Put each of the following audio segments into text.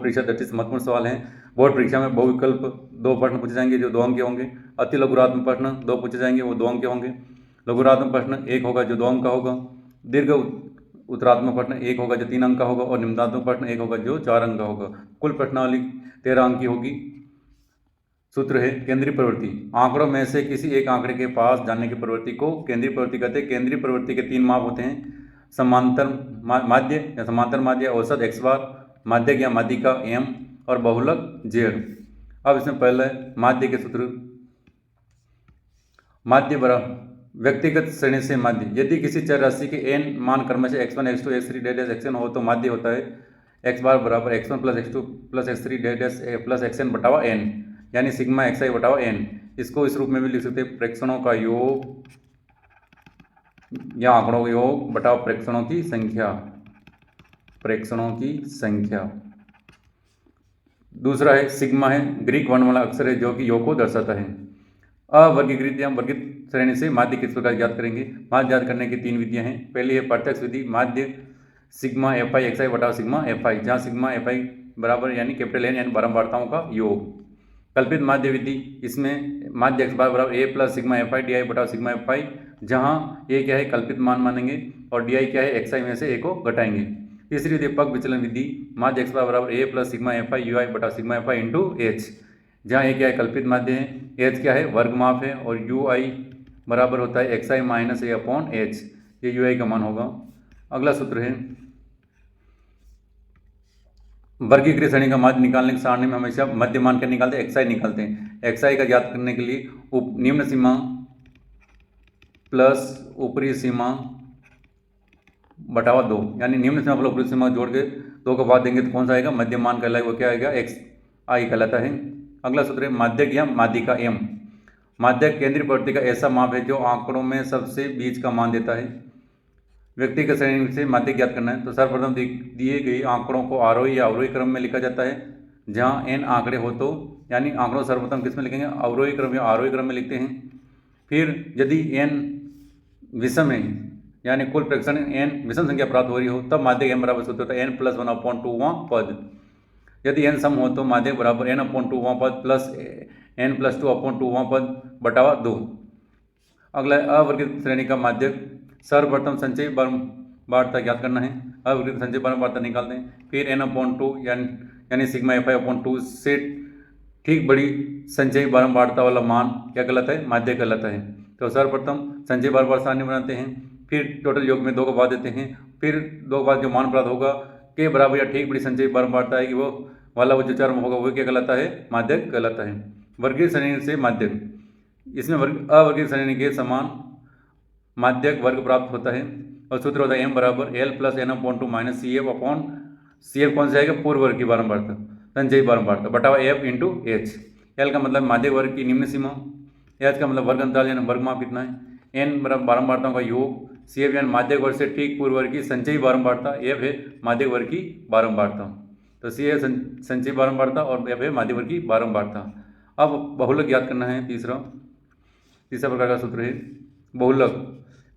परीक्षा दृष्टि महत्वपूर्ण सवाल है। बोर्ड परीक्षा में बहुविकल्प 2 प्रश्न पूछे जाएंगे जो 2 अंक के होंगे। अति लघुरात्मक प्रश्न 2 पूछे जाएंगे, वो 2 अंक के होंगे। लघुरात्मक प्रश्न 1 होगा जो 2 अंक का होगा। दीर्घ उत्तरात्मक प्रश्न 1 होगा जो 3 अंक का होगा, और निम्नात्मक प्रश्न 1 होगा जो 4 अंक का होगा। कुल प्रश्नावली 13 अंक की होगी। सूत्र है केंद्रीय प्रवृत्ति। आंकड़ों में से किसी एक आंकड़े के पास जाने की प्रवृत्ति को केंद्रीय प्रवृत्ति कहते हैं। केंद्रीय प्रवृत्ति के 3 माप होते हैं, समांतर माध्य या समांतर माध्य, औसत x बार, माध्यक या माध्यिका m, और बहुलक z। अब इसमें पहले माध्य के सूत्र। माध्य बराबर व्यक्तिगत श्रेणी से माध्य। यदि किसी चर राशि के n मान क्रमशः x1 x2 x3 xn हो तो माध्य होता है x बार बराबर x1 plus x2 plus x3 plus xn बटावा n, यानी सिग्मा xi बटावा n। इसको इस रूप में भी लिख सकते हैं, प्रेक्षणों का योग या आंकड़ों का योग बटा प्रेक्षणों की संख्या। प्रेक्षणों की संख्या। दूसरा है सिग्मा, है ग्रीक वर्णमाला अक्षर है जो कि योग को दर्शाता है। अवर्गीकृत या वर्गित श्रेणी से माध्य किस प्रकार ज्ञात करेंगे। माध्य ज्ञात करने की 3 विधियां हैं। पहली है प्रत्यक्ष विधि, माध्य sigma F i x i बटा सिग्मा एफ आई, जहाँ सिग्मा एफ आई बराबर यानी कैपिटल एन यानी बारंबारताओं का योग। कल्पित माध्य विधि, इसमें माध्य एक्स बार बराबर a plus sigma F i d i बटा सिग्मा एफ आई, जहाँ ए क्या है कल्पित मान मानेंगे और डी आई क्या है एक्स आई में से ए को घटाएंगे। तीसरी विधि पग विचलन विधि, माध्य एक्स बार बराबर a plus sigma F i u i बटा sigma F i into h, जहाँ ए क्या है कल्पित माध्य है, एच क्या है वर्ग माप है, और यू आई बराबर होता है एक्स आई माइनस ए अपॉन एच, ये यू आई का मान होगा। अगला सूत्र है वर्गीकृत श्रेणी का माध्य निकालने की सारणी में हमेशा मध्य मान क्या निकालते हैं, एक्स आई निकालते हैं। एक्स आई का ज्ञात करने के लिए निम्न सीमा प्लस ऊपरी सीमा बटावा 2, यानी निम्न सीमा प्लस ऊपरी सीमा जोड़ के 2 का बाद देंगे तो कौन सा आएगा, मध्य मान कहलाएगा, वो क्या आएगा एक्स आई कहलाता है। अगला सूत्र है माध्यक या माध्यिका एम। माध्यक केंद्रीय प्रवृत्ति का ऐसा माप है जो आंकड़ों में सबसे बीच का मान देता है। व्यक्तिगत श्रेणी से माध्यक ज्ञात करना है तो सर्वप्रथम दिए गए आंकड़ों को आरोही या अवरोही क्रम में लिखा जाता है, जहां n आंकड़े हो तो, यानी आंकड़ों सर्वप्रथम किस में लिखेंगे, अवरोही क्रम या आरोही क्रम में लिखते हैं। फिर यदि n विषम है यानी कुल प्रेक्षण n विषम संख्या प्राप्त हो रही हो तब माध्यक m बराबर सूत्र होता है n प्लस 1/2वां पद। यदि n सम हो तो माध्यक बराबर n/2वां पद प्लस n प्लस 2/2वां पद बटावा 2। अगला अवर्गित श्रेणी का माध्यक, सर्वप्रथम संचयी बारंबारता ज्ञात करना है। अवर्गित संचयी बारंबारता निकालते हैं, फिर n/2 यानी सिग्मा एफ आई अपॉन 2 से ठीक बड़ी संचयी बारंबारता वाला मान क्या कहलाता है, माध्यक कहलाता है। तो सर्वप्रथम संचयी बारंबारता सारणी बनाते हैं, फिर टोटल योग में 2 का बाद देते हैं, फिर 2 के बाद जो मान प्राप्त होगा के बराबर या ठीक बड़ी संचयी बारंबारता आएगी वो वाला वो जो चर होगा वो क्या कहलाता है, माध्यक कहलाता है। वर्गीय श्रेणी से माध्यक, इसमें अवर्गीय श्रेणी के समान माध्यक वर्ग प्राप्त होता है और सूत्र होता है m बराबर L plus n/2 minus C F upon C F कौन सा आएगा, पूर्व वर्ग की बारंबारता संचयी बारंबारता बटावा एफ इंटू एच। एल का मतलब माध्यक वर्ग की निम्न सीमा, एच का मतलब वर्ग अंतराल यानी वर्ग माप कितना है, एन बराबर बारंबारताओं का योग, सी एफ यानी माध्यक वर्ग से ठीक पूर्व वर्ग की संचयी बारंबारता, एफ है माध्यक वर्ग की बारंबारता। तो सी एफ संचयी बारंबारता और एफ है माध्यक वर्ग की बारंबारता। अब बहुलक ज्ञात करना है। तीसरा प्रकार का सूत्र है बहुलक।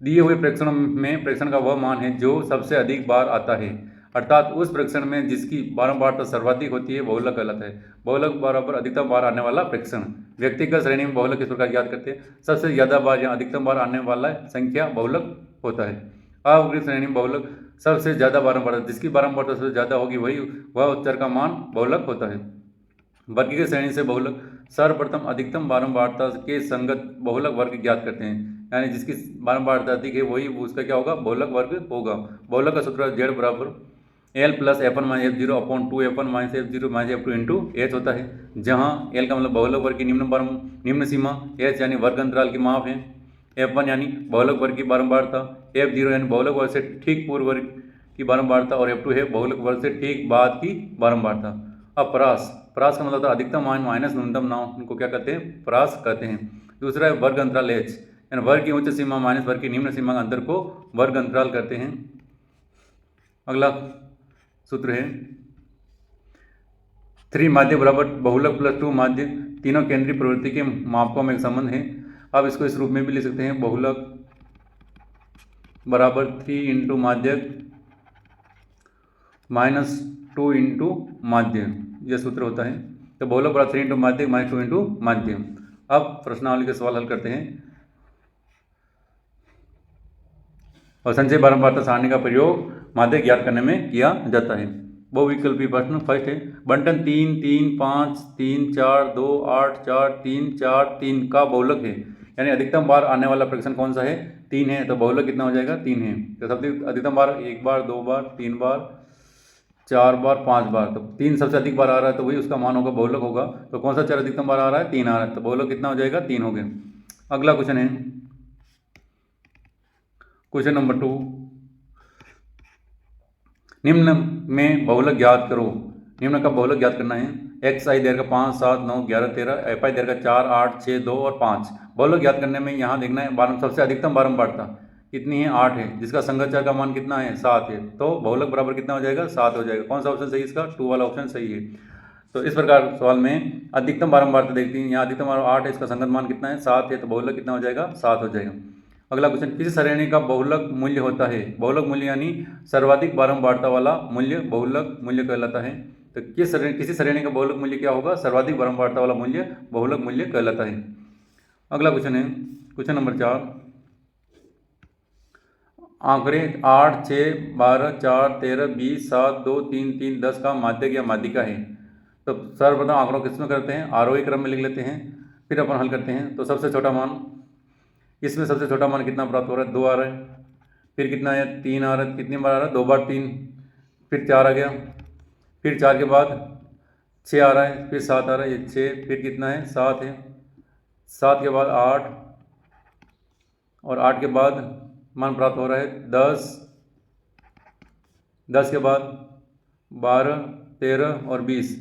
दिए हुए प्रेक्षण में प्रेक्षण का वह मान है जो सबसे अधिक बार आता है, अर्थात उस प्रेक्षण में जिसकी बारंबारता सर्वाधिक होती है बहुलक कहलाता है। बहुलक बराबर अधिकतम बार आने वाला प्रेक्षण। व्यक्तिगत श्रेणी में बहुलक किस प्रकार ज्ञात करते हैं, सबसे ज्यादा बार या अधिकतम बार आने वाला संख्या बहुलक होता है। अवर्गीय श्रेणी में बहुलक सबसे ज्यादा बारंबारता, जिसकी बारंबारता सबसे ज्यादा होगी वह चर का मान बहुलक होता है। वर्गीय श्रेणी से बहुलक सर्वप्रथम अधिकतम बारंबारता के संगत बहुलक वर्ग ज्ञात करते हैं, यानी जिसकी बारंबारता अधिक है वही उसका क्या होगा, बहुलक वर्ग होगा। बहुलक का सूत्र z बराबर L plus f1 minus F zero upon 2 f1 minus F zero minus f2 into H होता है, जहाँ l का मतलब बहुलक वर्ग की निम्न सीमा, h यानी वर्ग अंतराल की माप है, f1 यानी बहुलक वर्ग की बारंबारता, f0 यानी बहुलक वर्ग से ठीक पूर्व वर्ग की बारंबारता और f2 है बहुलक वर्ग से ठीक बाद की बारंबारता। अब परास का मतलब अधिकतम मान माइनस न्यूनतम नाम, इनको क्या कहते हैं, परास कहते हैं। दूसरा है वर्ग अंतराल h, यानी वर्ग की उच्च सीमा माइनस वर्ग की निम्न सीमा का अंतर को वर्ग अंतराल कहते हैं। अगला सूत्र है 3 माध्य बराबर बहुलक प्लस 2 माध्य, तीनों केंद्रीय प्रवृत्ति के मापकों में एक संबंध है। अब इसको इस रूप में भी लिख सकते हैं, बहुलक बराबर 3 इंटू माध्यक माइनस 2 इंटू माध्य, यह सूत्र होता है। तो बहुलक बराबर 3 इंटू माध्य माइनस 2 इंटू माध्य। अब प्रश्नावली के सवाल हल करते हैं और संचय बारंबारता सारणी का प्रयोग माध्य ज्ञात करने में किया जाता है। बहुविकल्पी प्रश्न फर्स्ट है, बंटन 3 3 5 3 4 2 8 4 3 4 3 का बहुलक है, यानी अधिकतम बार आने वाला फ्रैक्शन कौन सा है? 3 है। तो बहुलक कितना हो जाएगा? 3 है। तो सबसे अधिकतम बार 1 बार 2 बार 3 बार 4 बार 5 बार, तो 3 सबसे अधिक बार आ रहा है तो वही उसका मान होगा, बहुलक होगा। तो कौन सा 4 अधिकतम बार आ रहा है? 3 आ रहा है, तो बहुलक कितना हो जाएगा? 3 हो गया। अगला क्वेश्चन है क्वेश्चन नंबर 2, निम्न में बहुलक ज्ञात करो। निम्न का बहुलक ज्ञात करना है। एक्स आई देर का 5 7 9 11 13, एफ आई देर का 4 8 6 2 और 5। बहुलक ज्ञात करने में यहाँ देखना है सबसे अधिकतम बारंबारता कितनी है? 8 है, जिसका संगत चर का मान कितना है? 7 है। तो बहुलक बराबर कितना हो जाएगा? 7 हो जाएगा। कौन सा ऑप्शन सही है इसका? 2 वाला ऑप्शन सही है। तो इस प्रकार सवाल में अधिकतम बारंबारता देखती हैं, यहाँ अधिकतम 8 है, इसका संगत मान कितना है? 7 है। तो बहुलक कितना हो जाएगा? 7 हो जाएगा। अगला क्वेश्चन, किसी श्रेणी का बहुलक मूल्य होता है? बहुलक मूल्य यानी सर्वाधिक बारंबारता वाला मूल्य बहुलक मूल्य कहलाता है। तो किसी श्रेणी का बहुलक मूल्य क्या होगा? सर्वाधिक बारंबारता वाला मूल्य बहुलक मूल्य कहलाता है। अगला क्वेश्चन है क्वेश्चन नंबर 4, आंकड़े 8 6 12 4 13 20 7 2 3 3 10 का माध्यक या माध्यिका है। तो सर्वप्रथम आंकड़ों किसमें करते हैं? आरोही क्रम में लिख लेते हैं, फिर अपन हल करते हैं। तो सबसे छोटा मान, इसमें सबसे छोटा मान कितना प्राप्त हो रहा है? 2 आ रहा है। फिर कितना है? 3 आ रहा है। कितनी बार आ रहा है? 2 बार 3। फिर 4 आ गया। फिर 4 के बाद 6 आ रहा है। फिर 7 आ रहा है, ये 6। फिर कितना है? 7 है। 7 के बाद 8 और 8 के बाद मान प्राप्त हो रहा है 10। 10 के बाद 12 13 और 20,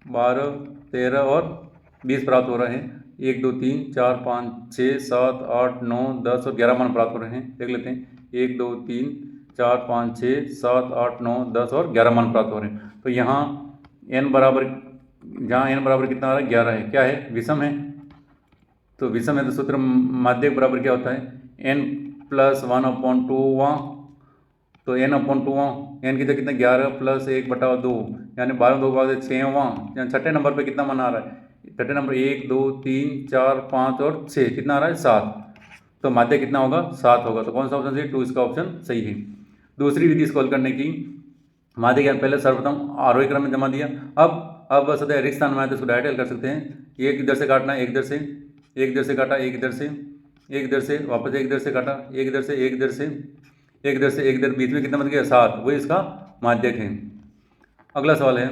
12 13 और 20 प्राप्त हो रहे हैं। 1 2 3 4 5 6 7 8 9 10 और 11 मान प्राप्त हो रहे हैं। देख लेते हैं, 1 2 3 4 5 6 7 8 9 10 और 11 मान प्राप्त हो रहे हैं। तो यहाँ n बराबर, जहाँ n बराबर कितना आ रहा है? 11 है। क्या है? विषम है। तो विषम है तो सूत्र माध्यक बराबर क्या होता है? n प्लस 1/2 वहाँ, तो n/2 वहाँ, n की जगह कितना? 11 प्लस 1/2, यानी 12 2 बाद 6 वहाँ, यानी छठे नंबर पे कितना मान आ रहा है? छठे नंबर 1 2 3 4 5 और 6, कितना आ रहा है? 7। तो माध्य कितना होगा? 7 होगा। तो कौन सा ऑप्शन सही? 2 इसका ऑप्शन सही है। दूसरी विधि इसको हल करने की, माध्य ज्ञान पहले सर्वप्रथम आरोही क्रम में जमा दिया। अब बस रिक्त स्थान में आए तो इसको डायरेक्ट हल कर सकते हैं। एक इधर से काटना है, एक इधर से, एक इधर से काटा, एक इधर से, एक इधर से, वापस एक इधर से काटा, एक इधर से, एक इधर से, एक इधर से, एक इधर, बीच में कितना बन गया? 7। वही इसका माध्यक है। अगला सवाल है,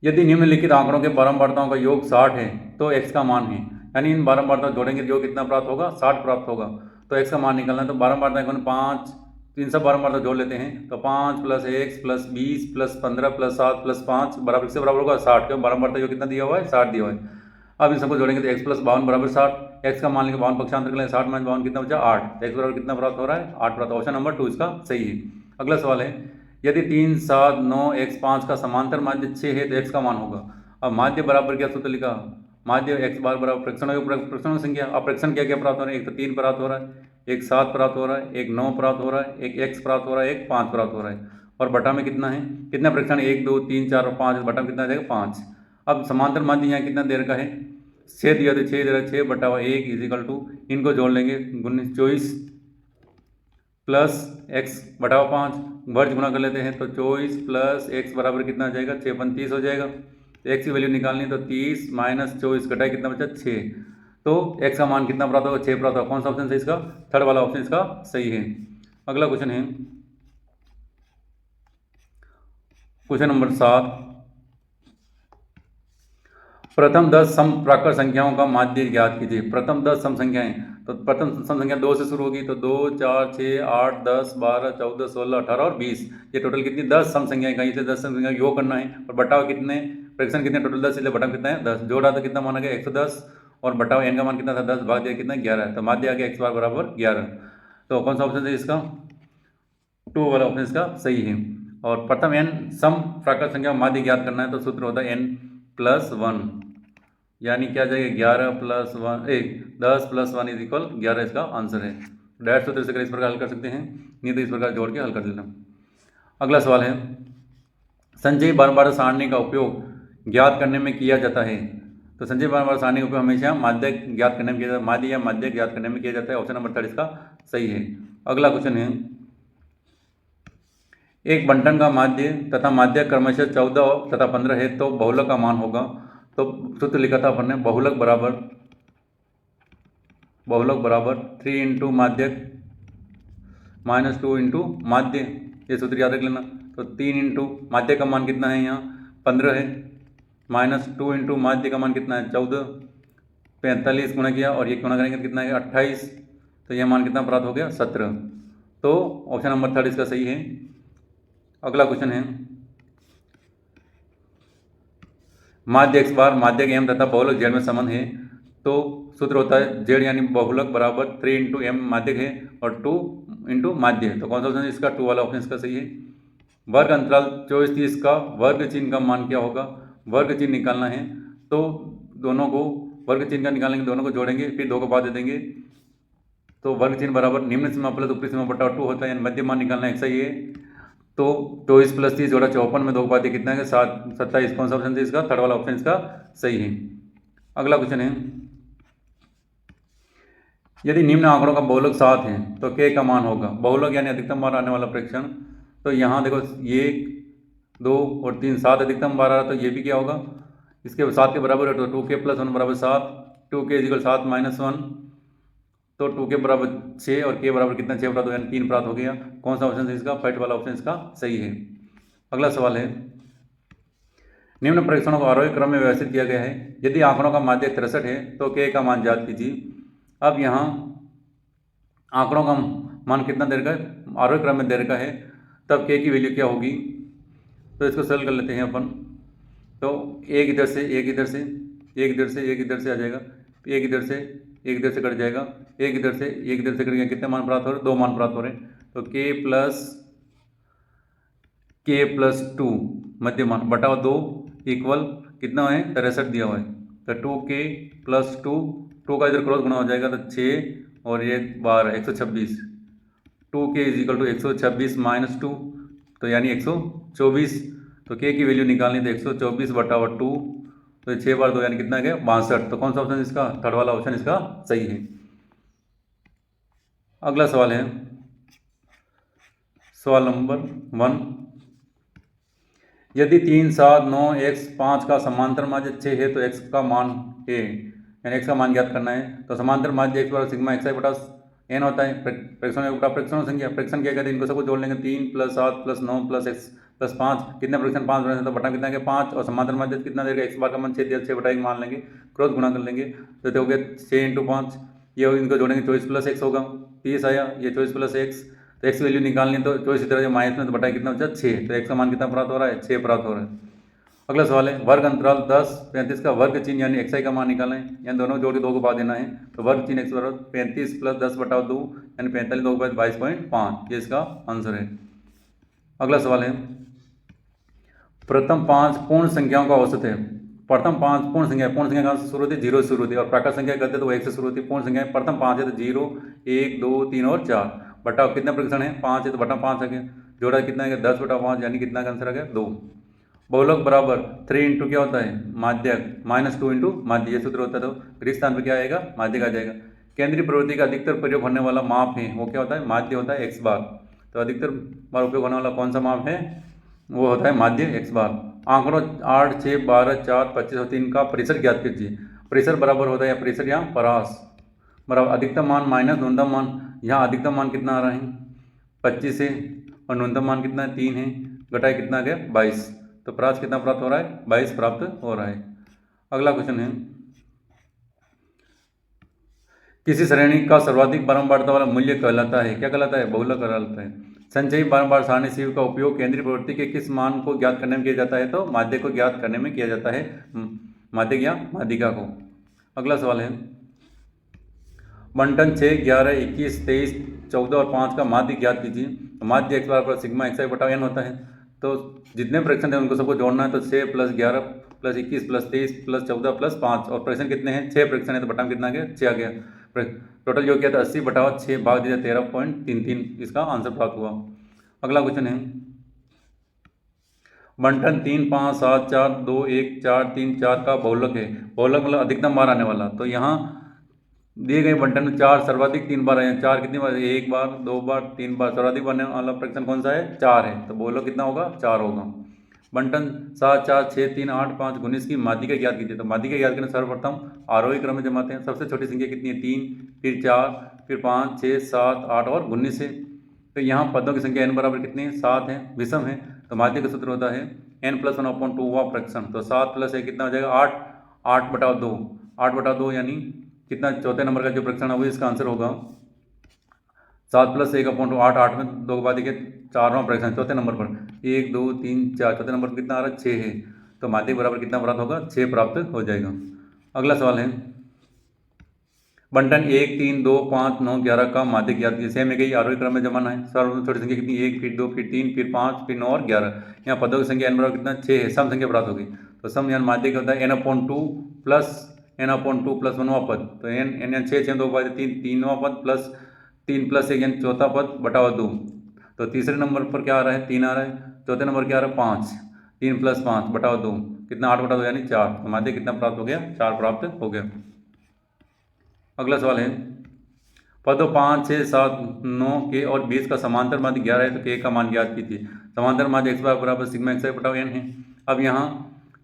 यदि निम्नलिखित आंकड़ों के बारंबारताओं का योग 60 है तो x का मान है, यानी इन बारंबारता जोड़ेंगे तो योग कितना प्राप्त होगा? 60 प्राप्त होगा। तो x का मान निकालना है। तो बारंबारता कौन? 5, इन सब बारंबारता जोड़ लेते हैं। तो 5 + x + 20 + 15 + 7 + 5 बराबर किससे बराबर होगा? 60 के। बारंबारता योग कितना दिया हुआ है? 60 दिया हुआ है। अब इन सबको जोड़ेंगे तो x + 52 बराबर 60। x का मान लेंगे 52 पक्षांतर कर लेंगे, 60 - 52 कितना बचा? 8। x बराबर कितना प्राप्त हो रहा है? 8 प्राप्त। ऑप्शन नंबर 2 इसका सही है। अगला सवाल है, यदि 3 7 9 x 5 का समांतर माध्य 6 है तो x का मान होगा। अब माध्य बराबर क्या सूत्र लिखा? माध्य x बार बराबर प्रक्षणों की संख्या। अब प्रक्षण क्या क्या प्राप्त हो रहा है? एक तो 3 प्राप्त हो रहा है, एक 7 प्राप्त हो रहा है, एक 9 प्राप्त हो रहा है, एक x प्राप्त हो रहा है, एक 5 प्राप्त हो रहा है। और बटा में कितना है? कितना प्रक्षण? 1 2 3 4 और 5, बटा में कितना आ जाएगा? 5। अब समांतर माध्य यहाँ कितना देर का है? 6 दिया तो 6 दे रहा है, 6 बटा 1 = इनको जोड़ लेंगे 24 प्लस x बटा 5, वर्ज गुणा कर लेते हैं। तो 24 प्लस x बराबर कितना आ जाएगा? 6 × 30 हो जाएगा। तो x की वैल्यू निकालनी है, तो 30 - 24 घटाए कितना बचा? 6। तो x का मान कितना प्राप्त होगा? 6 प्राप्त होगा। कौन सा ऑप्शन सही इसका? थर्ड वाला ऑप्शन इसका सही है। अगला क्वेश्चन है क्वेश्चन नंबर 7, प्रथम 10 सम प्राकृत संख्याओं का माध्य ज्ञात कीजिए। प्रथम 10 सम संख्याएं, तो प्रथम सम संख्या 2 से शुरू होगी। तो 2 4 6 8 10 12 14 16 18 और 20, ये टोटल कितनी? 10 सम संख्याएं। कहीं से 10 सम संख्या योग करना है। और बटाव कितने? फ्रैक्शन कितने? टोटल 10, इसलिए बटा कितना है? 10। जोड़ा तो कितना माना गया? 110। और बटाव n का मान कितना था? 10 भाग दिया कितना? 11। तो माध्य आ गया x बार बराबर 11। तो कौन सा ऑप्शन है इसका? 2 वाला ऑप्शन इसका सही है। और प्रथम n सम प्राकृत संख्या माध्य ज्ञात करना है तो सूत्र होता है n + 1, यानी क्या जाएगा? 11 + 1 10 + 1 = 11 इसका आंसर है। डायरेक्ट सूत्र से इस प्रकार हल कर सकते हैं, नहीं तो इस प्रकार जोड़ के हल कर लेना। अगला सवाल है, संचयी बारंबार सारणी का उपयोग ज्ञात करने में किया जाता है। तो संचयी बारंबार सारणी का उपयोग हमेशा माध्यक ज्ञात करने में किया जाता है, माध्य या माध्यक ज्ञात करने में किया जाता है। ऑप्शन नंबर 30 का सही है। अगला क्वेश्चन है, एक बंटन का माध्य तथा माध्यक क्रमशः 14 तथा 15 है तो बहुलक का मान होगा। तो सूत्र लिखा था अपन ने, बहुलक बराबर 3 इंटू माध्यक माइनस 2 इंटू माध्य, ये सूत्र याद रख लेना। तो 3 इंटू माध्य का मान कितना है, यहाँ 15 है, माइनस 2 इंटू माध्य का मान कितना है 14, 45 गुणा किया और ये गुणा करेंगे तो कितना है 28, तो यह मान कितना प्राप्त हो गया 17। तो ऑप्शन नंबर 30 इसका सही है। अगला क्वेश्चन है, माध्य x बार माध्यक m तथा बहुलक z में संबंध है। तो सूत्र होता है z यानी बहुलक बराबर 3 इंटू एम माध्यक है और 2 इंटू माध्य। तो कौन सा ऑप्शन इसका 2 वाला ऑप्शन इसका सही है। वर्ग अंतराल 24-30 का वर्ग चिन्ह का मान क्या होगा, वर्ग चिन्ह निकालना है। तो दोनों को वर्ग चिन्ह का निकालेंगे, दोनों को जोड़ेंगे, फिर 2 को बाद दे देंगे। तो वर्ग चिन्ह बराबर निम्न सीमा प्लस ऊपरी सीमा बटा 2 होता है, यानी मध्य मान निकालना है सही है। तो 24 प्लस 30 जोड़ा 54 में 2 को बाद दिए कितना है 7 27। कौन सा ऑप्शन है इसका, थर्ड वाला ऑप्शन इसका सही है। अगला क्वेश्चन है, यदि निम्न आंकड़ों का बहुलक 7 है तो k का मान होगा। बहुलक यानी अधिकतम बार आने वाला प्रेक्षण। तो यहाँ देखो 1 2 और 3 7 अधिकतम बार आ रहा, तो ये भी क्या होगा इसके 7 के बराबर है। तो 2k प्लस 1 बराबर 7, 2k इक्वल 7 माइनस 1, तो 2k बराबर 6 और k बराबर कितना 6 प्राप्त हो, यानी 3 प्राप्त हो गया। कौन सा ऑप्शन है इसका, फर्स्ट वाला ऑप्शन इसका सही है। अगला सवाल है, निम्न परीक्षणों को आरोही क्रम में व्यवस्थित किया गया है। यदि आंकड़ों का माध्य 63 है तो k का मान ज्ञात कीजिए। अब यहाँ आंकड़ों का मान कितना देर का है, आरोही क्रम में देर का है, तब k की वैल्यू क्या होगी। तो इसको सरल कर लेते हैं अपन। तो एक इधर से एक इधर से एक इधर से एक इधर से आ जाएगा, एक इधर से एक इधर से कट जाएगा, एक इधर से एक इधर से कट गया, कितने मान प्राप्त हो रहे, 2 मान प्राप्त हो रहे हैं। तो k प्लस 2 मध्य मान बटा 2 इक्वल कितना है 63 दिया हुआ है। तो 2k प्लस 2 का इधर क्रॉस गुणा हो जाएगा तो 6 और ये 12 126। 2k is equal to 126 minus 2, तो यानी 124। तो k की वैल्यू निकालनी तो 124 बटा 2, तो 6 बार 2 यानी कितना गया 62। तो कौन सा ऑप्शन इसका, थर्ड वाला ऑप्शन इसका सही है। अगला सवाल है, सवाल नंबर 1, यदि 3 7 9 x 5 का समांतर माध्य 6 है तो x का मान है, यानी x का मान ज्ञात करना है। तो समांतर माध्य x बराबर सिग्मा xi बटा n होता है। प्रेक्षणों संख्या, प्रेक्षण क्या कहते हैं, इनको सबको जोड़ लेंगे। 3 plus 7 plus 9 plus x plus 5, कितने प्रेक्षण 5 बने तो बटा कितना है 5, और समांतर माध्य कितना देगा x बार का मान 6 दिया, 6 बटा 1 मान लेंगे, क्रॉस गुणा कर लेंगे तो हो गया 6 इंटू 5, ये इनको जोड़ेंगे 24 प्लस x होगा, 30 आया, ये 24 प्लस x। तो x वैल्यू निकालनी तो 24 इधर जो माइनस में तो बटा कितना बचा 6, तो x का मान कितना प्राप्त हो रहा है 6 प्राप्त हो रहा है। अगला सवाल है, वर्ग अंतराल 10 35 का वर्ग चिन्ह यानी xi का मान निकालना है। यानी दोनों जोड़ के 2 को बाद देना है। तो वर्ग चिन्ह x बराबर 35 प्लस 10 बटा 2 यानी 45, 2 के बाद 22.5, ये इसका आंसर है। अगला सवाल है, प्रथम 5 पूर्ण संख्याओं का औसत है। प्रथम 5 पूर्ण संख्या कहाँ से शुरू होती है, 0 से शुरू होती है, और प्राकृत संख्या करते तो 1 से शुरू होती है। पूर्ण संख्या प्रथम 5 है तो 0 1 2 3 और 4, बटा कितने प्रतिशत है 5 है तो बटा 5 आ गया, जोड़ा कितना है 10 बटा 5, यानी कितना का आंसर आ गया 2। बहुलक बराबर 3 इंटू क्या होता है माध्यक माइनस 2 इंटू माध्य, ये सूत्र होता है। तो ग्रीक स्थान पर क्या आएगा माध्यक आ जाएगा। केंद्रीय प्रवृत्ति का अधिकतर प्रयोग होने वाला माप है, वो क्या होता है माध्य होता है x बार। तो अधिकतर बार उपयोग होने वाला कौन सा माप है, वो होता है माध्य x बार। आंकड़ों 8 6 12 4 25 और 3 का परिसर ज्ञात कीजिए। परिसर बराबर होता है, या परिसर यहाँ परास बराबर अधिकतम मान माइनस न्यूनतम मान। यहाँ अधिकतम मान कितना आ रहा है 25 है और न्यूनतम मान कितना है 3 है, घटाए कितना गया 22। तो परास कितना प्राप्त हो रहा है 22 प्राप्त हो रहा है। अगला क्वेश्चन है, किसी श्रेणी का सर्वाधिक बारंबारता वाला मूल्य कहलाता है, क्या कहलाता है बहुलक कहलाता है। संचयी बारंबार सारणी शिव का उपयोग केंद्रीय प्रवृत्ति के किस मान को ज्ञात करने में किया जाता है, तो माध्य को ज्ञात करने में किया जाता है, माध्यक या माध्यिका को। अगला सवाल है, बंटन 6 11 21 23 14 और 5 का माध्य ज्ञात कीजिए। तो माध्य x बराबर सिग्मा xi बटा n होता है। तो जितने फ्रैक्शन है उनको सबको जोड़ना है। तो 6 plus 11 plus 21 plus 23 plus 14 plus 5, और फ्रैक्शन कितने हैं 6 फ्रैक्शन है, तो बटा में कितना आ गया 6 आ गया। टोटल जो किया था 80 बटा 6 भाग दिया 13.33, इसका आंसर प्राप्त हुआ। अगला क्वेश्चन है, बंटन 3 5 7 4 2 1 4 3 4 का बहुलक है। बहुलक मतलब अधिकतम बार आने वाला। तो यहाँ दिए गए बंटन में 4 सर्वाधिक 3 बार आए हैं। 4 कितनी बार? 1 बार 2 बार 3 बार। सर्वाधिक बनने वाला फ्रैक्शन कौन सा है? 4 है। तो बहुलक कितना होगा? 4 होगा। बंटन 7 4 6 3 8 5 19 की माध्यिका ज्ञात कीजिए। तो माध्यिका ज्ञात करने सर्वप्रथम आरोही क्रम में जमाते हैं। सबसे छोटी संख्या कितनी है? 3, फिर 4, फिर 5 6 7 8 और 19 है। तो यहाँ पदों की संख्या n बराबर कितनी है? 7 है, विषम है। तो माध्य का सूत्र होता है n+1/2 हुआ फ्रैक्शन। तो 7 + 1 कितना हो जाएगा? 8। 8/2 8/2 यानी कितना? चौथे नंबर का जो फ्रैक्शन है वो इसका आंसर होगा। 7 + 1/2 8। 8 में 2 के बाद देखिए 4वां फ्रैक्शन चौथे नंबर पर 1 2 3 4। चौथे नंबर पर कितना आ रहा है? 6 है। तो माध्य बराबर कितना प्राप्त होगा? 6 प्राप्त हो जाएगा। अगला सवाल है बंटन 1 3 2 5 9 11 का माध्य ज्ञात कीजिए। सेम है कि आरोही क्रम में जमाना है। सर्वप्रथम छोटी संख्या कितनी? 1, फिर 2, फिर 3, फिर 5, फिर 9 और 11। यहाँ पदों की संख्या n बराबर कितना? 6 है। सम संख्या प्राप्त होगी। तो सम यानी माध्य क्या होता है? n/2 प्लस n/2 प्लस 1वां पद। तो n यानी 6 6 2 5 3 3वां पद प्लस 3 + 1 यानी चौथा पद बटा 2। तो तीसरे नंबर पर क्या आ रहा है? 3 आ रहा है। चौथे नंबर क्या आ रहा है? 5। 3 + 5 बटा 2 कितना? 8/2 यानी 4। तो माध्य कितना प्राप्त हो गया? 4 प्राप्त हो गया। अगला सवाल है पदों 5 6 7 9 के और 20 का समांतर माध्य 11 है। तो के का मान ज्ञात कीजिए। समांतर माध्य x बराबर सिग्मा x बटा n है। अब यहाँ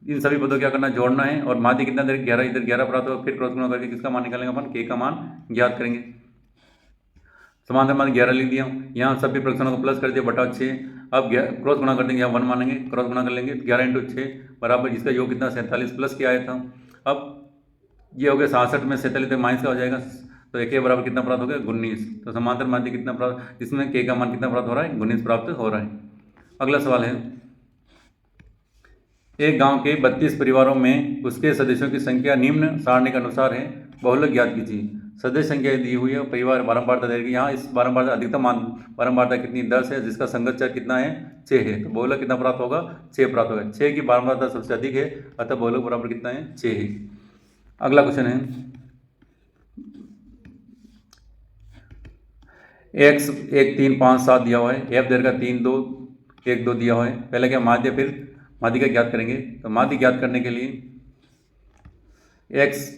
इन सभी पदों क्या करना है? जोड़ना है। और माध्य कितना? इधर 11, इधर 11 प्राप्त होगा। फिर क्रॉस गुणा करके किसका मान निकालेंगे अपन? के का मान ज्ञात करेंगे। समांतर माध्य 11 लिख दिया। यहाँ सभी फ्रैक्शनों को प्लस कर दिया बटा 6। अब क्रॉस गुणा कर देंगे, यहाँ 1 मानेंगे, क्रॉस गुणा कर लेंगे। 11 × 6 बराबर इसका योग कितना? 47 प्लस क्या आया था। अब ये हो गया 67 में 47 माइनस का हो जाएगा। तो एक बराबर कितना प्राप्त हो गया? 19। तो समांतर माध्य कितना प्राप्त? इसमें के का मान कितना प्राप्त हो रहा है? 19 प्राप्त हो रहा है। अगला सवाल है एक गांव के 32 परिवारों में उसके सदस्यों की संख्या निम्न सारणी के अनुसार है। बहुलक ज्ञात कीजिए। सदस्य संख्या दी हुई है, परिवार बारंबारता देगी। यहाँ इस बारंबारता अधिकतम मान बारंबारता कितनी? 10 है, जिसका संगत चर कितना है? 6 है। तो बहुलक कितना प्राप्त होगा? 6 प्राप्त होगा। 6 की बारंबारता सबसे अधिक है, अतः बहुलक बराबर कितना है? 6 है। अगला क्वेश्चन है x 1 3 5 7 दिया हुआ है। f देर का 3 2 1 2 दिया हुआ है। पहले क्या? माध्य, फिर माध्य का ज्ञात करेंगे। तो माध्य ज्ञात करने के लिए x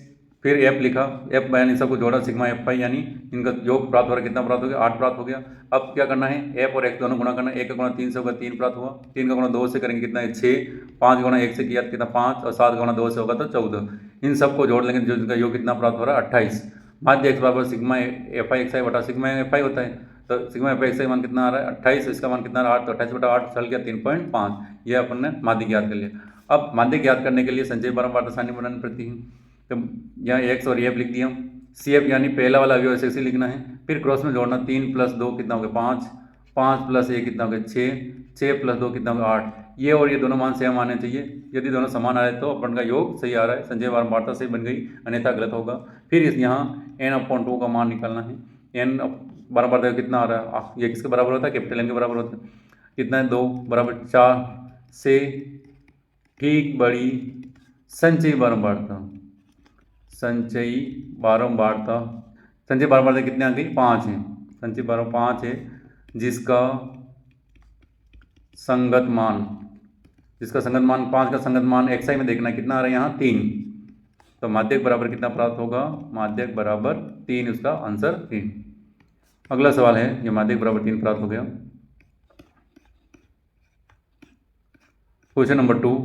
फिर f लिखा, f यानी सबको जोड़ा सिग्मा f पाई, यानी इनका योग प्राप्त हो रहा है। कितना प्राप्त हो गया? 8 प्राप्त हो गया। अब क्या करना है? f और x दोनों गुणा करना है। 1 का गुणा 3 से होगा, 3 प्राप्त हुआ। 3 का गुणा 2 से करेंगे, कितना है? 6। 5 का गुणा 1 से किया कितना? 5। और 7 का गुणा 2 से होगा तो 14। इन सबको जोड़ लेंगे, जो इनका योग कितना प्राप्त हो रहा है? 28। माध्य x बराबर सिग्मा f(i)(xi) बटा सिग्मा f(i) होता है। तो सिग्मा f(i)(xi) मान कितना आ रहा है? 28। इसका मान कितना आ रहा है? 8। तो 28 बटा 8 चल गया 3.5। यह अपन ने माध्य ज्ञात कर लिया। अब माध्य ज्ञात करने के लिए संचय बारंबारता सारणी बनानी पड़ती है। तो यहाँ x और f लिख दिया। CF यानी पहला वाला अवयव ऐसे लिखना है। फिर क्रॉस में जोड़ना। 3 + 2 कितना हो गया? 5। 5 + 1 कितना हो गया? 6। 6 + 2 कितना हो गया? 8। ये और ये दोनों मान सेम आने चाहिए। यदि दोनों समान आ रहे तो अपन का योग सही आ रहा है, संचय बारंबारता सही बन गई, अन्यथा गलत होगा। फिर इस यहाँ n/2 का मान निकालना है। n बारंबारता कितना आ रहा है? ये किसके बराबर होता है? कैपिटल N के बराबर होता है। कितना है? 2 बराबर 4 से ठीक बड़ी संचयी बारंबारता। संचयी बारंबारता, संचयी बारंबारता कितने आ गई? 5 है। संचयी बारंबारता 5 है, जिसका संगत मान 5 का संगत मान xi में देखना है। कितना आ रहा है यहाँ? 3। तो माध्यक बराबर कितना प्राप्त होगा? माध्यक बराबर 3, उसका आंसर 3। अगला सवाल है, ये माध्यक बराबर 3 प्राप्त हो गया। क्वेश्चन नंबर 2,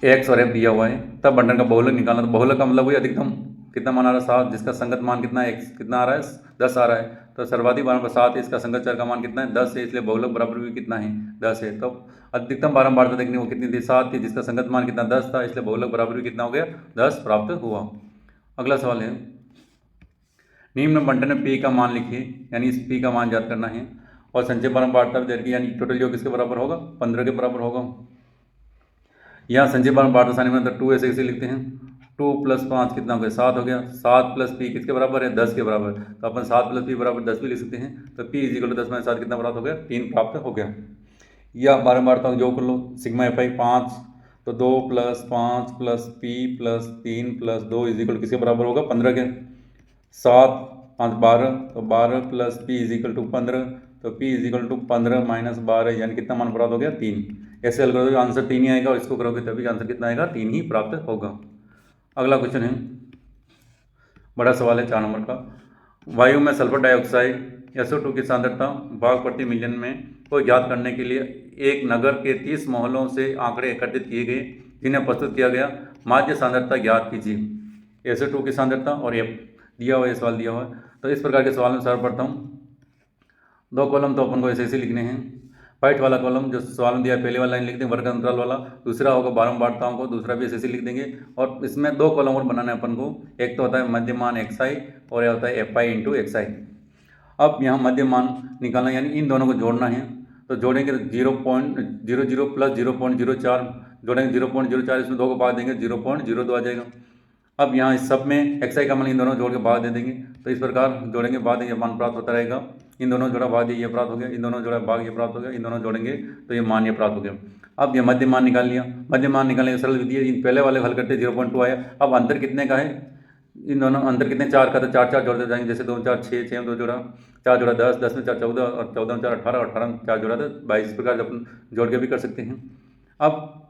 x और f दिया हुआ है, तब बंटन का बहुलक निकालना। तो बहुलक का मतलब वही अधिकतम कितना मान आ रहा है? 7, जिसका संगत मान कितना है? x कितना आ रहा है? 10 आ रहा है। तो सर्वाधिक बारंबार 7 है, इसका संगत चर का मान कितना है? 10 है, इसलिए बहुलक बराबर भी कितना है? 10 है। तो अधिकतम बारंबारता देखनी वो कितनी थी? 7 थी, जिसका संगत मान कितना? 10 था, इसलिए बहुलक बराबर भी कितना हो गया? 10 प्राप्त हुआ। अगला सवाल है निम्न बंटन में p का मान लिखिए, यानी इस p का मान ज्ञात करना है। और संचय बारंबारता दे दी, यानी टोटल योग किसके बराबर होगा? 15 के बराबर होगा। यहाँ संचय बारंबारता सारणी में 2 ऐसे लिखते हैं। 2 + 5 कितना हो गया? 7 हो गया। 7 + p किसके बराबर है? 10 के बराबर। तो अपन 7 + p बराबर 10 भी लिख सकते हैं। तो p = 10 - 7 कितना प्राप्त हो गया? 3 प्राप्त हो गया। या बारंबारता जो कर लो, सिग्मा f(i) 5। तो 2 + 5 + p + 3 + 2 = किसके बराबर होगा? 15 के। 7 5 12, तो 12 + p = 15। तो p इजिकल टू 15 माइनस 12 यानी कितना मान प्राप्त हो गया 3। ऐसे हल करोगे आंसर 3 ही आएगा और इसको करोगे तभी आंसर कितना आएगा 3 ही प्राप्त होगा। अगला क्वेश्चन है, बड़ा सवाल है 4 नंबर का। वायु में सल्फर डाइऑक्साइड SO2 की सांद्रता भाग प्रति मिलियन में को ज्ञात करने के लिए एक नगर के 30 मोहल्लों से आंकड़े एकत्रित किए गए जिन्हें प्रस्तुत किया गया। माध्य सांद्रता ज्ञात कीजिए। SO2 की सांद्रता और F दिया हुआ है, सवाल दिया हुआ है। तो इस प्रकार के सवाल में सर्वप्रथम 2 कॉलम तो अपन को ऐसे लिखने हैं। फाइट वाला कॉलम जो सवाल में दिया है पहले वाला लाइन लिख देंगे वर्ग अंतराल वाला, दूसरा होगा बारंबारताओं को, दूसरा भी ऐसे लिख देंगे। और इसमें 2 कॉलम और बनाना है अपन को। एक तो होता है मध्यमान XI और यह होता है FI इंटू XI। अब यहाँ मध्यमान निकालना यानी इन दोनों को जोड़ना है। तो जोड़ेंगे तो 0.00 प्लस 0.04 जोड़ेंगे 0.04, इसमें 2 को भाग देंगे 0.02 आ जाएगा। अब यहाँ इस सब में XI का मान इन दोनों जोड़ के भाग दे देंगे। तो इस प्रकार जोड़ेंगे भाग देंगे मान प्राप्त होता रहेगा। इन दोनों जोड़ा भाग ये प्राप्त हो गया, इन दोनों जोड़ा भाग ये प्राप्त हो गया, इन दोनों जोड़ेंगे तो ये मान ये प्राप्त हो गया। अब ये मध्य मान निकाल लिया। मध्य मान निकालने की सरल विधि है। इन पहले वाले हल करते 0.2 आया। अब अंतर कितने का है, इन दोनों अंतर कितने 4 का, तो 4 जोड़ते जाएंगे। जैसे 2 4 6 6 2 जोड़ा 4 जोड़ा 10 10 में 4 14 और 14 में 4 18 18 में 4 जोड़ा 22। इस प्रकार अपन जोड़ के भी कर सकते हैं। अब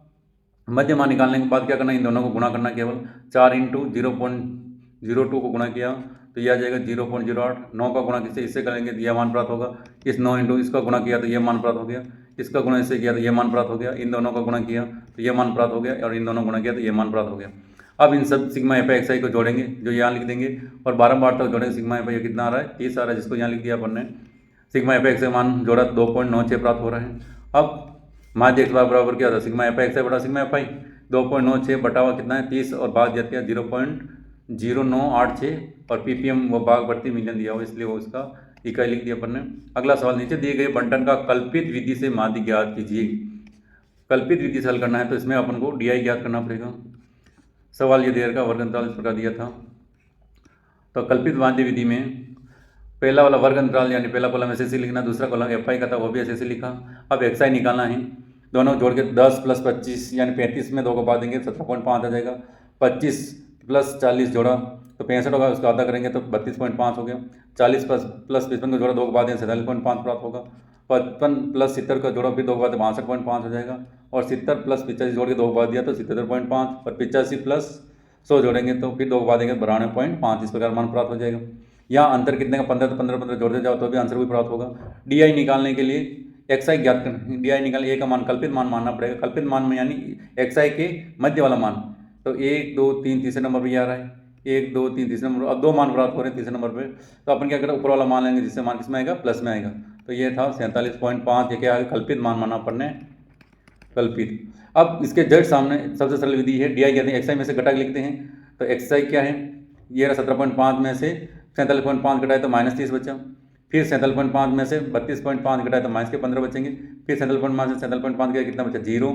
मध्य मान निकालने के बाद क्या करना है, इन दोनों को गुणा करना। केवल 4 इंटू 0.02 को गुणा किया तो यह आ जाएगा 0.08। 9 का गुणा किससे, इससे करेंगे तो यह मान प्राप्त होगा। इस 9 इंटू इसका गुणा किया तो यह मान प्राप्त हो गया। इसका गुणा इससे किया तो यह मान प्राप्त हो गया। इन दोनों का गुणा किया तो यह मान प्राप्त हो गया और इन दोनों गुणा किया तो यह मान प्राप्त हो गया। अब इन सब सिग्मा FI XI को जोड़ेंगे जो यहाँ लिख देंगे और बारंबार तक जोड़ेंगे। सिग्मा FI कितना आ रहा है 30 आ रहा है, जिसको यहाँ लिख दिया अपन ने। सिग्मा FI XI मान जोड़ा 2.96 प्राप्त हो रहा है। अब माध्य x बराबर क्या था, सिग्मा FI XI बटा सिग्मा FI 2.96 बटा हुआ कितना है 30 और भाग दिया 0.0986 और ppm वो भाग प्रति मिलियन दिया हुआ, इसलिए वो उसका इकाई लिख दिया अपन ने। अगला सवाल, नीचे दिए गए बंटन का कल्पित विधि से माध्य ज्ञात कीजिए। कल्पित विधि से हल करना है तो इसमें अपन को DI ज्ञात करना पड़ेगा। सवाल ये देर का वर्ग अंतराल इस प्रकार दिया था। तो कल्पित माध्य विधि में पहला वाला वर्ग अंतराल यानी पहला कॉलम ऐसे लिखना, दूसरा कॉलम FI का था वो भी ऐसे लिखा। अब XI निकालना है। दोनों जोड़ के 10 प्लस 25 यानी 35 में 2 को भाग देंगे 17.5 आ जाएगा। 25 प्लस 40 जोड़ा तो 65 होगा, उसका आधा करेंगे तो 32.5 हो गया। 40 प्लस 55 को जोड़ा 2 को भाग देंगे 47.5 प्राप्त होगा। 55 प्लस 70 का जोड़ा फिर 2 को भाग 62.5 हो जाएगा। और 70 प्लस 85 जोड़ के 2 को भाग दिया तो 77.5 और 85 प्लस 100 जोड़ेंगे तो फिर 2 को भाग देंगे 92.5। इस प्रकार मान प्राप्त हो जाएगा। यहाँ अंतर कितने का 15 तो 15 जोड़ते जाओ तो भी आंसर भी प्राप्त होगा। DI निकालने के लिए XI ज्ञात करना। DI निकालने A का मान कल्पित मान मानना पड़ेगा। कल्पित मान में यानी XI के मध्य वाला मान। तो 1 2 3 तीसरे नंबर पर आ रहा है, 1 2 3 तीसरे नंबर। अब 2 मान प्राप्त हो रहे हैं तीसरे नंबर पे, तो अपन क्या करें ऊपर वाला मान लेंगे जिससे मान किस में आएगा प्लस में आएगा। तो ये था 47.5। ये क्या है कल्पित मान माना अपन ने, कल्पित। अब इसके जस्ट सामने सबसे सरल विधि है DI कहते हैं। XI में से घटा के लिखते हैं तो XI क्या है, ये रहा 17.5 में से 47.5 घटाए तो -30 बचा। फिर 47.5 में से 32.5 घटाए तो माइनस के 15 बचेंगे। फिर 47.5 से 47.5 का कितना बचा 0।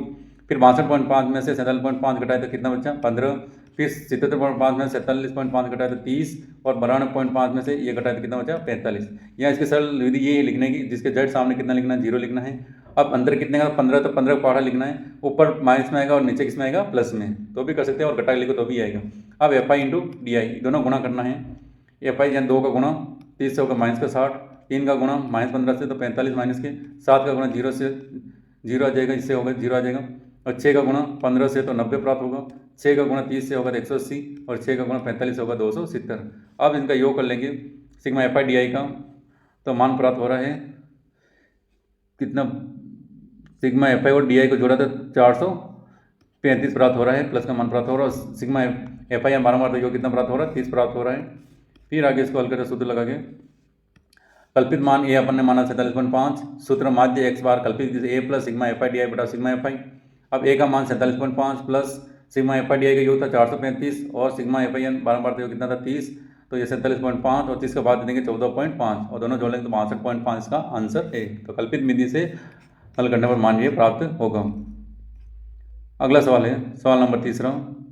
फिर 62.5 में से 47.5 घटाए तो कितना बचा 15। फिर 77.5 में 47.5 घटाए तो 30 और 92.5 में से ये घटाए तो कितना बचा 45। यहाँ इसकी सरल विधि ये है लिखने की, जिसके जड़ सामने कितना लिखना है 0 लिखना है। अब अंदर कितने का 15 तो 15 पहाड़ा लिखना है, ऊपर माइनस में आएगा और नीचे किस में आएगा प्लस में, तो भी कर सकते हैं और घटा लिखो तो भी आएगा। अब FI इंटू DI दोनों गुणा करना है। FI यानी 2 का गुणा 30 से होगा माइनस का 60, 3 का गुणा -15 से तो 45 माइनस के, 7 का गुणा 0 से 0 आ जाएगा, इससे होगा 0 आ जाएगा। और 6 का गुणा 15 से तो 90 प्राप्त होगा। 6 का गुणा 30 से होगा तो 180 और 6 का गुणा 45 होगा 270। अब इनका योग कर लेंगे सिग्मा FI DI का, तो मान प्राप्त हो रहा है कितना, सिग्मा FI और DI को जोड़ा तो 435 प्राप्त हो रहा है, प्लस का मान प्राप्त हो रहा है। सिग्मा FI या बारंबार तो योग कितना प्राप्त हो रहा है 30 प्राप्त हो रहा है। फिर आगे इसको हल करके सूत्र लगा के कल्पित मान A अपन ने माना 47.5, सूत्र माध्य x बार कल्पित A plus sigma FI DI बटा सिग्मा FI। अब A का मान 47.5 प्लस सिग्मा FI DI का योग था 435 और सिग्मा FI बारंबार तो योग कितना था 30, तो ये 47.5 और 30 का बाद दे देंगे 14.5 और दोनों जोड़ लेंगे तो 62.5 इसका आंसर है। तो कल्पित विधि से हल करने पर मान ये प्राप्त होगा। अगला सवाल है सवाल नंबर 3।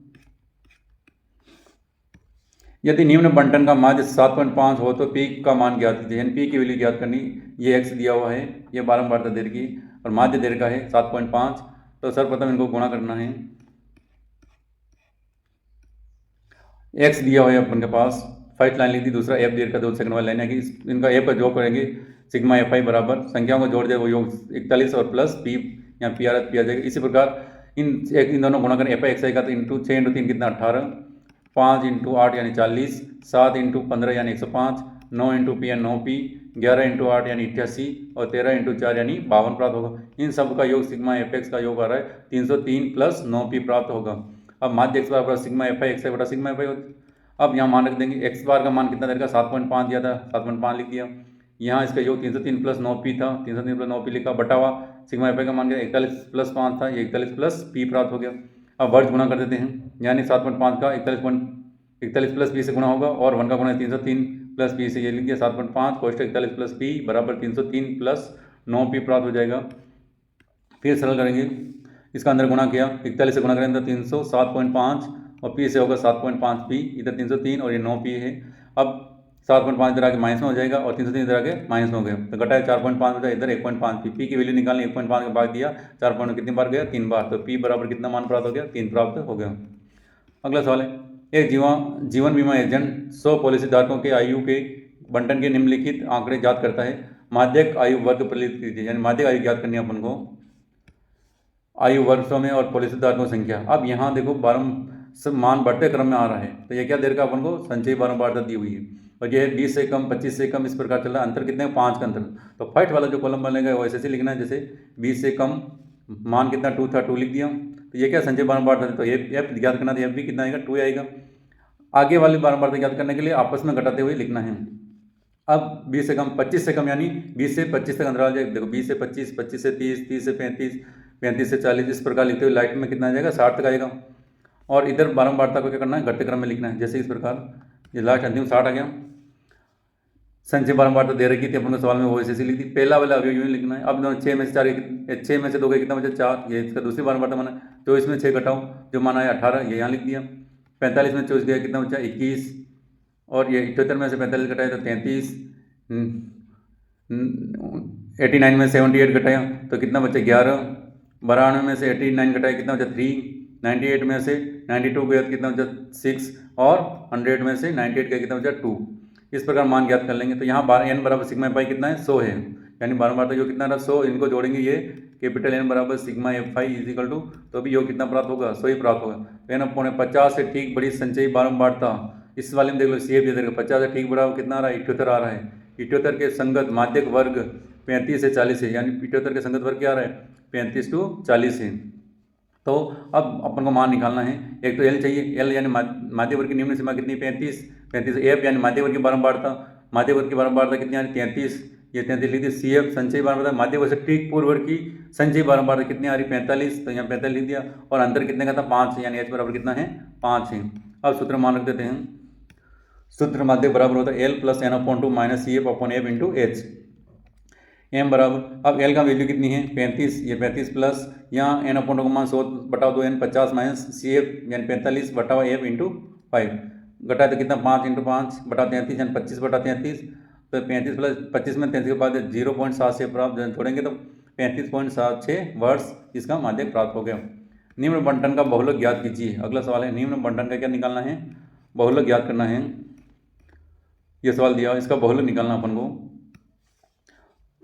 यदि निम्न बंटन का माध्य 7.5 हो तो P का मान ज्ञात कीजिए। यानी P की वैल्यू ज्ञात करनी। ये x दिया हुआ है, ये बारंबारता देर की और माध्य देर का है 7.5। तो सर्वप्रथम इनको गुणा करना है। x दिया हुआ है अपन के पास, फर्स्ट लाइन लिख दी, दूसरा f देर का 2 सेकंड वाली लाइन है कि इनका f का जोड़ करेंगे सिग्मा एफ आई बराबर संख्याओं को जोड़ दे वो योग 41 और प्लस पी यहाँ पी आ जाएगा। इसी प्रकार इन दोनों गुणा करें एफ आई एक्स आई का तो इंटू 6 इंटू 3 कितना 18, 5 इंटू 8 यानी 40, 7 इंटू 15 यानी 105, 9 इंटू पी यानी 9 पी, 11 इंटू 8 यानी 88 और 13 इंटू 4 यानी 52 प्राप्त होगा। इन सब का योग सिग्मा एफ एक्स का योग आ रहा है 303 प्लस 9 पी प्राप्त होगा। अब माध्य x bar sigma F i x i बटा सिग्मा एफ आई। अब यहाँ मान रख देंगे एक्स बार का मान कितना देगा 7.5 दिया था, 7.5 लिख दिया। यहाँ इसका योग 303 प्लस 9 पी था, 303 प्लस 9 पी लिखा, बटा हुआ सिग्मा एफ आई का मान क्या 41 प्लस 5 था, ये 41 प्लस पी प्राप्त हो गया। अब वर्ग गुणा कर देते हैं, यानी 7.5 का 41 प्लस पी से गुणा होगा और 1 का गुणा 303 प्लस पी से ये लिख दिया 7.5 कोष्टक 41 प्लस पी बराबर 303 प्लस 9 पी प्राप्त हो जाएगा। फिर सरल करेंगे, इसका अंदर गुणा किया 41 से गुणा करेंगे तो 300 7.5 और पी से होगा 7.5 पी, इधर 303 और ये 9 पी है। अब 7.5 इधर आके माइनस में हो जाएगा और 303 इधर आके माइनस में हो गया तो घटा है 4.5 बचा, इधर 1.5 पी की वैल्यू निकालनी 1.5 का भाग दिया 4 पॉइंट कितनी बार गया 3 बार, तो पी बराबर कितना मान प्राप्त हो गया 3 प्राप्त हो गया। अगला सवाल है, एक जीवन बीमा एजेंट 100 पॉलिसी धारकों के आयु के बंटन के निम्नलिखित आंकड़े ज्ञात करता है। माध्यक आयु वर्ग प्रलित कीजिए, यानी माध्यक आयु ज्ञात करनी है अपन को, आयु वर्षों में और पॉलिसी धारकों की संख्या। अब यहाँ देखो मान बढ़ते क्रम में आ रहा है तो ये क्या दे रखा अपन को संचयी बारंबारता दी हुई है और ये है 20 से कम 25 से कम इस प्रकार चल रहा है। अंतर कितने 5 का अंतर, तो फर्स्ट वाला जो कॉलम बनेगा वो ऐसे लिखना है जैसे 20 से कम मान कितना 2 था 2 लिख दिया, तो ये क्या संचयी बारंबारता है तो एफ ज्ञात करना था, एफ भी कितना आएगा 2 आएगा। आगे वाली बारंबारता ज्ञात करने के लिए आपस में घटाते हुए लिखना है। अब 20 से कम 25 से कम यानी 20 से 25 तक अंतराल जाएगा, देखो 20 से 25, 25 से 30, 30 से 35, 35 से 40 इस प्रकार लिखते हुए लाइट में कितना आ जाएगा 60 तक आएगा। और इधर बारंबारता को क्या करना है घटते क्रम में लिखना है, जैसे इस प्रकार ये लास्ट अंतिम 60 आ गया। संचय बारंबारता दे रखी थी अपन को सवाल में वो ऐसे लिख दी, पहला वाला अभी यूँ लिखना है। अब दोनों 6 में से 4 6 में से 2 कितना बचा 4, ये इसका दूसरी बारंबारता माना 24 में 6 घटाओ जो माना है 18, ये यहाँ लिख दिया। 45 में 24 गया कितना बचा 21 और ये 78 में से 45 घटाया तो 33, 89 में 78 घटाया तो कितना बचा 11, 92 में से 89 घटाया कितना बचा 3, 98 में से 92 गया कितना बचा 6 और 100 में से 98 गया कितना बचा 2। इस प्रकार मान ज्ञात कर लेंगे। तो यहाँ n बराबर सिग्मा एफ आई कितना है 100 है, यानी बारंबारता योग कितना रहा 100, इनको जोड़ेंगे ये कैपिटल N बराबर sigma F I is equal to, तो भी योग कितना प्राप्त होगा 100 ही प्राप्त होगा। तो n अपॉन 50 से ठीक बड़ी संचयी बारंबारता, इस वाले में देख लो सी एफ दे देगा 50 से ठीक बड़ा कितना आ रहा है 78 आ रहा है। 78 के संगत माध्यक वर्ग 35 से 40 है, यानी 78 के संगत वर्ग क्या आ रहा है 35 to 40 है। तो अब अपन को मान निकालना है, एक तो एल चाहिए, एल यानी माध्य वर्ग की निम्न सीमा कितनी 35, एफ यानी माध्य वर्ग की बारंबारता, माध्य वर्ग की बारंबारता कितनी आ रही 33, ये 33 लिख दी। सी एफ संचयी बारंबारता माध्य वर्ग से ठीक पूर्व वर्ग की संचयी बारंबारता कितनी आ रही 45, तो यहाँ 45 लिख दिया और अंतर कितने का था 5, यानी एच बराबर कितना है 5 है। अब सूत्र मान रख देते हैं, सूत्र माध्य बराबर होता है L plus N upon 2 minus C F upon F into H. M बराबर अब एल का वैल्यू कितनी है 35, ये 35 प्लस यहाँ एन अपॉन 2 का मान 100 बटाओ 2 एन 50 माइनस सी एफ यानी 45 बटाओ एफ इंटू 5, घटाए तो कितना 5 इंटू 5 बटा 33 यानी 25 बटा 33, तो 35 प्लस 25 में 33 के बाद 0.76 प्राप्त जोड़ेंगे तो 35.76 वर्ष इसका माध्यक प्राप्त हो गया। निम्न बंटन का बहुलक ज्ञात कीजिए। अगला सवाल है निम्न बंटन का क्या निकालना है बहुलक ज्ञात करना है, ये सवाल दिया इसका बहुलक निकालना अपन को।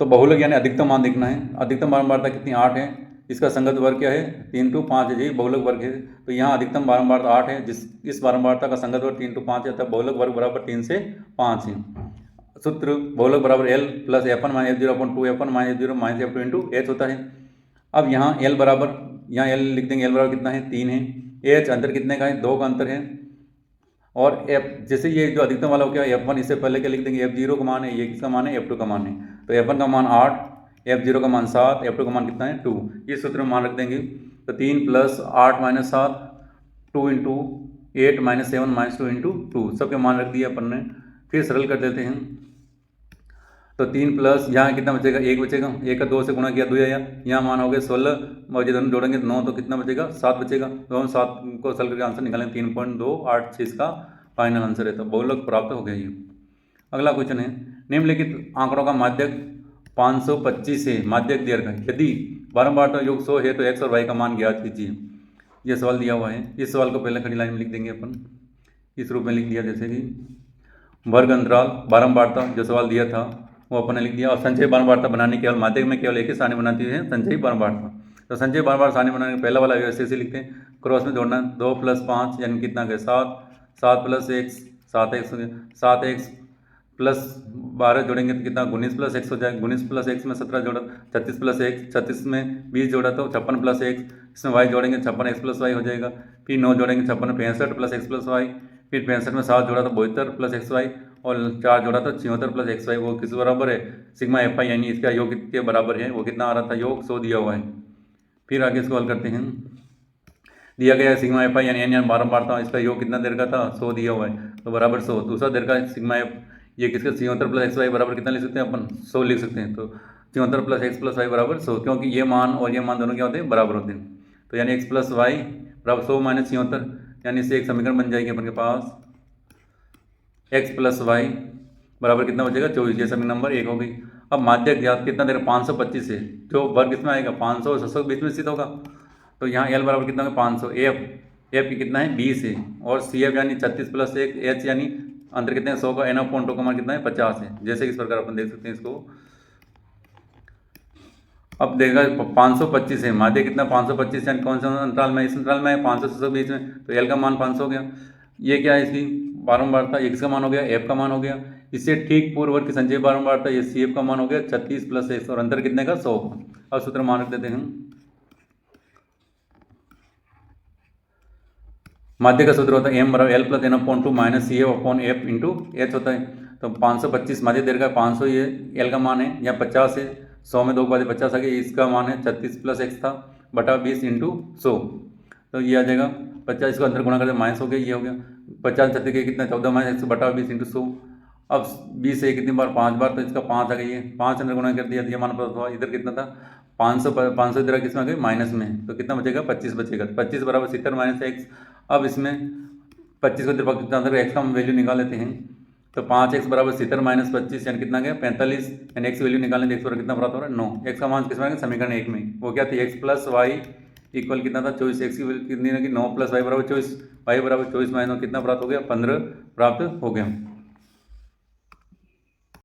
तो बहुलक यानी अधिकतम मान देखना है, अधिकतम बारंबारता कितनी 8 है, इसका संगत वर्ग क्या है 3 to 5 है, जी बहुलक वर्ग है। तो यहाँ अधिकतम बारंबारता 8 है, जिस इस बारंबारता का संगत वर्ग 3 to 5 है, तब बहुलक वर्ग बराबर 3 से 5 है। सूत्र बहुलक बराबर L plus F1 minus F0 upon 2 F1 minus F0 minus F2 into H होता है। अब यहाँ एल बराबर यहाँ एल लिख देंगे, एल बराबर कितना है 3 है, एच अंतर कितने का है 2 का अंतर है, और एफ जैसे ये जो अधिकतम वाला हो गया F1 इससे पहले क्या लिख देंगे F0 का मान है, ये किसका मान है F2 का मान है। तो F1 का मान 8, F0 का मान 7, F2 का मान कितना है 2, ये सूत्र में मान रख देंगे। तो 3 plus 8 minus 7 2 into 8 minus 7 minus 2 into 2 सबके मान रख दिए अपन ने। फिर सरल कर देते हैं, तो 3 प्लस यहाँ कितना बचेगा 1 बचेगा, 1 का 2 से गुणा किया 2 आया, यहाँ मान हो गया 16 और ये दोनों जोड़ेंगे 9 तो कितना बचेगा 7 बचेगा। दोनों 7 को सरल करके आंसर निकालेंगे 3.286 इसका फाइनल आंसर है। तो बहुलक प्राप्त हो गया ये। अगला क्वेश्चन है निम्नलिखित आंकड़ों का माध्यक 525 है, माध्यक दे रखा है, यदि बारंबारता योग 100 है तो एक्स और वाई का मान ज्ञात कीजिए। ये सवाल दिया हुआ है, इस सवाल को पहले खड़ी लाइन में लिख देंगे अपन, इस रूप में लिख दिया जैसे कि वर्ग अंतराल बारंबारता जो सवाल दिया था वो अपन ने लिख दिया। और संचयी बारंबारता बनाने केवल माध्यक में केवल एक ही सारणी बनाती है, संचयी बारंबारता। तो संचयी बारंबार सारणी बनाने का पहला वाला ऐसे लिखते हैं, क्रॉस में जोड़ना 2 + 5 यानी कितना गया 7, 7 + x 7x, 7x प्लस 12 जोड़ेंगे तो कितना 19 + x हो जाएगा। 19 + x में 17 जोड़ा, 36 + x, 36 में 20 जोड़ा तो 56 + x, इसमें y जोड़ेंगे 56 x + y हो जाएगा। फिर 9 जोड़ेंगे 56 65 + x + y, फिर 65 में 7 जोड़ा तो 72 + x y, और 4 जोड़ा तो 76 + x y। वो किस बराबर है, सिग्मा एफ आई, यानी इसका योग के बराबर है। वो कितना आ रहा था, योग 100 दिया हुआ है। फिर आगे इसको हल करते हैं। दिया गया है सिग्मा एफ आई यानी एन बारंबारता, इसका योग कितना देर का था, 100 दिया हुआ है, तो बराबर 100। दूसरा देर का सिग्मा एफ, ये किसका 76 + x y बराबर कितना लिख सकते हैं अपन, 100 लिख सकते हैं। तो 76 + x + y बराबर 100, क्योंकि ये मान और ये मान दोनों क्या होते हैं, बराबर होते हैं। तो यानी x + y बराबर 100 - 76, यानी इससे एक समीकरण बन जाएगी अपन के पास, x + y बराबर कितना बचेगा 24। ये समीकरण नंबर 1 हो गई। अब माध्यक ज्ञात कितना देगा 525 है, जो वर्ग कितना आएगा 500 और 600 के बीच में स्थित होगा। तो यहाँ L बराबर कितना होगा 500, एफ की कितना है 20 है, और सी एफ यानी 36 + 1, एच यानी अंतर कितने 100 का, n/2 का मान कितना है 50 है। जैसे इस प्रकार अपन देख सकते हैं इसको। अब देखा 525 है, माध्य कितना 525 यानी कौन सा अंतराल में, इस अंतराल में 500 से 600 बीच में, तो एल का मान 500 हो गया। ये क्या है, इसकी बारंबारता एक्स का मान हो गया, एफ का मान हो गया। इससे ठीक पूर्व वर्ग की संचयी बारंबारता ये सी एफ का मान हो गया 36 + 1, और अंतर कितने का 100 का। अब सूत्र मान रख देते हैं। माध्य का सूत्र होता है m बराबर L + n/2 - CF/F × h होता है। तो 525 माध्य देर का 500 ये L का मान है, या 50 है, 100 में 2 के बाद 50 आ गया, इसका मान है 36 + x था बटा 20 × 100, तो ये आ जाएगा 50, इसको अंदर गुणा कर माइनस हो गया, ये हो गया 50 36 के कितना 14 - 100 बटा 20 × 100। अब 20 से कितनी बार 5 बार, तो इसका 5 आ गई है, 5 अंदर गुणा कर दिया, ये मान प्राप्त हुआ। इधर कितना था 500 इधर किस में आ गई माइनस में, तो कितना बचेगा 25 बचेगा। 25 बराबर 70 - x। अब इसमें 25 को इधर अंदर एक्स का वैल्यू निकाल लेते हैं, तो 5x बराबर 70 - 25 यानी कितना गया 45, यानी एक्स वैल्यू निकालने एक्स कितना प्राप्त हो रहा है 9। एक्स का मान किस में समीकरण 1 में, वो क्या थी x + y इक्वल कितना था 24, एक्स की वैल्यू कितनी लगी 9 + y बराबर 24, y बराबर 24 - 9 कितना प्राप्त हो गया 15 प्राप्त हो गया।